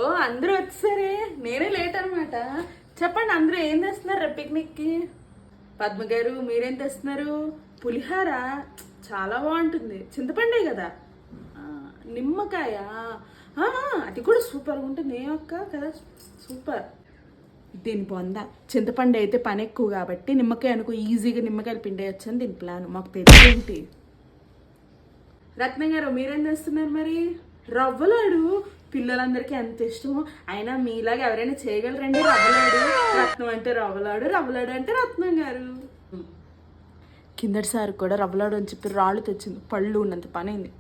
ఓ అందరూ వచ్చేసరే, నేనే లేట్ అనమాట. చెప్పండి, అందరూ ఏం తెస్తున్నారు రేపు పిక్నిక్కి? పద్మ గారు మీరేం తెస్తున్నారు? పులిహార చాలా బాగుంటుంది, చింతపండే కదా. నిమ్మకాయ అది కూడా సూపర్గా ఉంటుంది. ఏ అక్క కదా, సూపర్. దీని పొంద చింతపండు అయితే పని ఎక్కువ కాబట్టి నిమ్మకాయ అనుకో, ఈజీగా నిమ్మకాయలు పిండేయచ్చు అని దీని ప్లాన్. మాకు తెలిసేంటి. రత్న గారు మీరేం చేస్తున్నారు మరి? రవ్వలాడు పిల్లలందరికీ ఎంత ఇష్టమో, అయినా మీలాగా ఎవరైనా చేయగలరండి రవ్వలాడు? రత్నం అంటే రవ్వలాడు, రవ్వలాడు అంటే రత్నం గారు. కిందటిసారి కూడా రవ్వలాడు అని చెప్పి రాళ్ళు తెచ్చింది, పళ్ళు ఉన్నంత పని అయింది.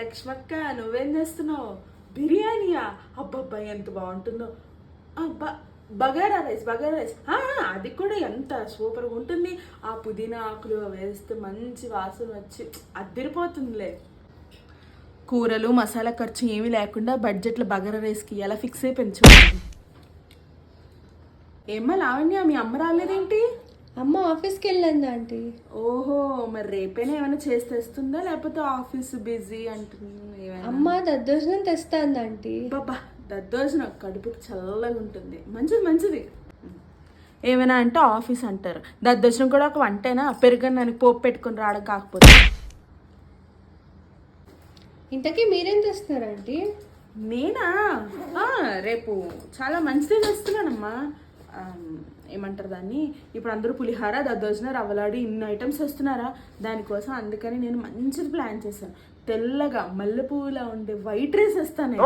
లక్ష్మక్క నువ్వేం చేస్తున్నావు? బిర్యానీయా? అబ్బబ్బా ఎంత బాగుంటుందో. అబ్బా బగారా రైస్, బగారా రైస్ అది కూడా ఎంత సూపర్గా ఉంటుంది. ఆ పుదీనా ఆకులు వేస్తే మంచి వాసన వచ్చి అద్దరిపోతుందిలే. కూరలు మసాలా ఖర్చు ఏమీ లేకుండా బడ్జెట్లో బగారా రైస్కి ఎలా ఫిక్స్ అయిపోయింది చూడండి. ఏమ్మా లావణ్య, మీ అమ్మ రాలేదేంటి? అమ్మ ఆఫీస్కి వెళ్ళింది ఆంటీ. ఓహో, మరి రేపైనా ఏమైనా చేసి తెస్తుందా, లేకపోతే ఆఫీస్ బిజీ అంటుంది? అమ్మ దద్దోజనం తెస్తాంది ఆంటీ. బాబా దద్దోజనం కడుపుకి చల్లగా ఉంటుంది, మంచిది మంచిది. ఏమైనా అంటే ఆఫీస్ అంటారు, దద్దోజనం కూడా ఒక వంటేనా? పెరుగన్నానికి పోపు పెట్టుకుని రావడం కాకపోతే. ఇంతకీ మీరేం తెస్తున్నారు ఆంటీ? నేనా? రేపు చాలా మంచిదే చేస్తున్నానమ్మా. ఏమంటారు దాన్ని, ఇప్పుడు అందరూ పులిహార, దద్దోజన, రవ్వలాడి ఇన్ని ఐటమ్స్ వస్తున్నారా, దానికోసం అందుకని నేను మంచిది ప్లాన్ చేశాను. తెల్లగా మల్లెపూలా ఉండే వైట్ రైస్ వేస్తాను.